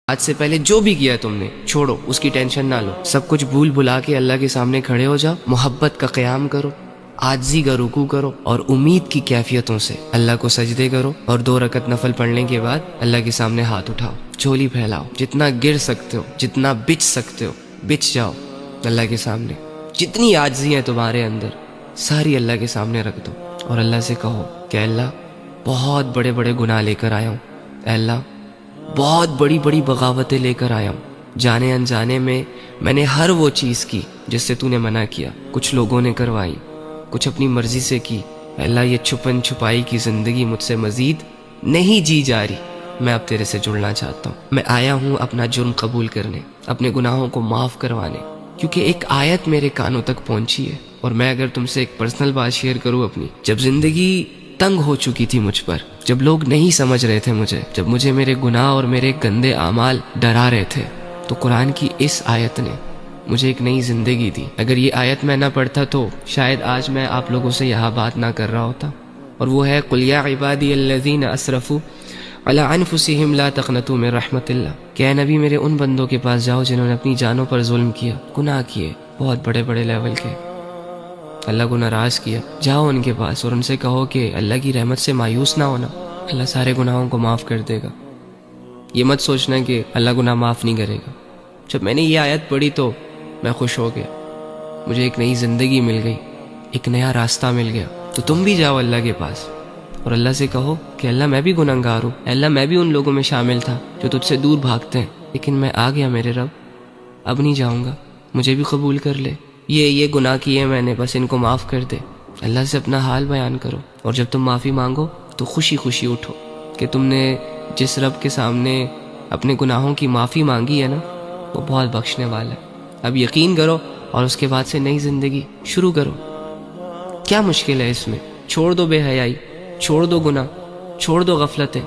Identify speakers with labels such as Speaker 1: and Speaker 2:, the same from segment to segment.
Speaker 1: آج سے پہلے جو بھی کیا تم نے چھوڑو، اس کی ٹینشن نہ لو، سب کچھ بھول بھلا کے اللہ کے سامنے کھڑے ہو جاؤ، محبت کا قیام کرو، عاجزی کا رکوع کرو، اور امید کی کیفیتوں سے اللہ کو سجدے کرو، اور 2 رکعت نفل پڑھنے کے بعد اللہ کے سامنے ہاتھ اٹھاؤ، جھولی پھیلاؤ، جتنا گر سکتے ہو، جتنا بچ سکتے ہو بچ جاؤ اللہ کے سامنے، جتنی عاجزی ہے تمہارے اندر ساری اللہ کے سامنے رکھ دو، اور اللہ سے کہو کہ اللہ بہت بڑے بڑے گناہ لے کر آیا ہوں، اے اللہ بہت بڑی بڑی بغاوتیں لے کر آیا ہوں، جانے انجانے میں نے ہر وہ چیز کی جس سے تو نے منع کیا، کچھ لوگوں نے کروائی، کچھ اپنی مرضی سے کی، اے اللہ یہ چھپن چھپائی کی زندگی مجھ سے مزید نہیں جی جا رہی، میں اب تیرے سے جڑنا چاہتا ہوں، میں آیا ہوں اپنا جرم قبول کرنے، اپنے گناہوں کو معاف کروانے، کیونکہ ایک آیت میرے کانوں تک پہنچی ہے، اور میں اگر تم سے ایک پرسنل بات شیئر کروں اپنی، جب زندگی تنگ ہو چکی تھی مجھ پر، جب لوگ نہیں سمجھ رہے تھے مجھے، جب مجھے میرے گناہ اور میرے گندے اعمال ڈرا رہے تھے، تو قرآن کی اس آیت نے مجھے ایک نئی زندگی دی۔ اگر یہ آیت میں نہ پڑھتا تو شاید آج میں آپ لوگوں سے یہاں بات نہ کر رہا ہوتا، اور وہ ہے قُلْ يَا عِبَادِيَ الَّذِينَ أَسْرَفُوا عَلَىٰ أَنفُسِهِمْ لَا تَقْنَطُوا مِن رَحْمَةِ اللَّهِ کہ اے نبی میرے ان بندوں کے پاس جاؤ جنہوں نے اپنی جانوں پر ظلم کیا، گناہ کیے، بہت بڑے بڑے لیول کے، اللہ کو ناراض کیا، جاؤ ان کے پاس اور ان سے کہو کہ اللہ کی رحمت سے مایوس نہ ہونا، اللہ سارے گناہوں کو معاف کر دے گا، یہ مت سوچنا کہ اللہ گناہ معاف نہیں کرے گا۔ جب میں نے یہ آیت پڑھی تو میں خوش ہو گیا، مجھے ایک نئی زندگی مل گئی، ایک نیا راستہ مل گیا۔ تو تم بھی جاؤ اللہ کے پاس اور اللہ سے کہو کہ اللہ میں بھی گنہگار ہوں، اللہ میں بھی ان لوگوں میں شامل تھا جو تجھ سے دور بھاگتے ہیں، لیکن میں آ گیا میرے رب، اب نہیں جاؤں گا، مجھے بھی قبول کر لے، یہ گناہ کیے میں نے، بس ان کو معاف کر دے۔ اللہ سے اپنا حال بیان کرو، اور جب تم معافی مانگو تو خوشی خوشی اٹھو کہ تم نے جس رب کے سامنے اپنے گناہوں کی معافی مانگی ہے نا، وہ بہت بخشنے والا ہے۔ اب یقین کرو اور اس کے بعد سے نئی زندگی شروع کرو۔ کیا مشکل ہے اس میں؟ چھوڑ دو بے حیائی، چھوڑ دو گناہ، چھوڑ دو غفلتیں۔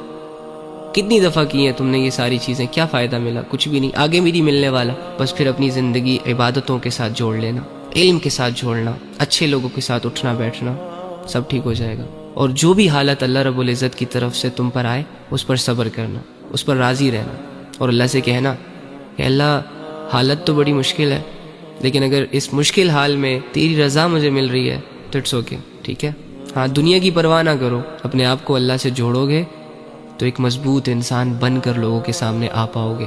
Speaker 1: کتنی دفعہ کی ہیں تم نے یہ ساری چیزیں، کیا فائدہ ملا؟ کچھ بھی نہیں، آگے بھی نہیں ملنے والا۔ بس پھر اپنی زندگی عبادتوں کے ساتھ جوڑ لینا، علم کے ساتھ جوڑنا، اچھے لوگوں کے ساتھ اٹھنا بیٹھنا، سب ٹھیک ہو جائے گا۔ اور جو بھی حالت اللہ رب العزت کی طرف سے تم پر آئے اس پر صبر کرنا، اس پر راضی رہنا، اور اللہ سے کہنا کہ اللہ حالت تو بڑی مشکل ہے، لیکن اگر اس مشکل حال میں تیری رضا مجھے مل رہی ہے تو اٹس اوکے، ٹھیک ہے۔ ہاں، دنیا کی پرواہ نہ کرو، اپنے آپ کو اللہ سے جوڑو گے تو ایک مضبوط انسان بن کر لوگوں کے سامنے آ پاؤ گے۔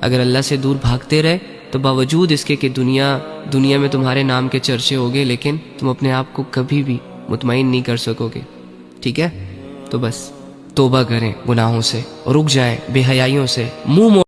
Speaker 1: اگر اللہ سے دور بھاگتے رہے تو باوجود اس کے کہ دنیا میں تمہارے نام کے چرچے ہوگے، لیکن تم اپنے آپ کو کبھی بھی مطمئن نہیں کر سکو گے، ٹھیک ہے۔ تو بس توبہ کریں گناہوں سے، رک جائیں بے حیائیوں سے، منہ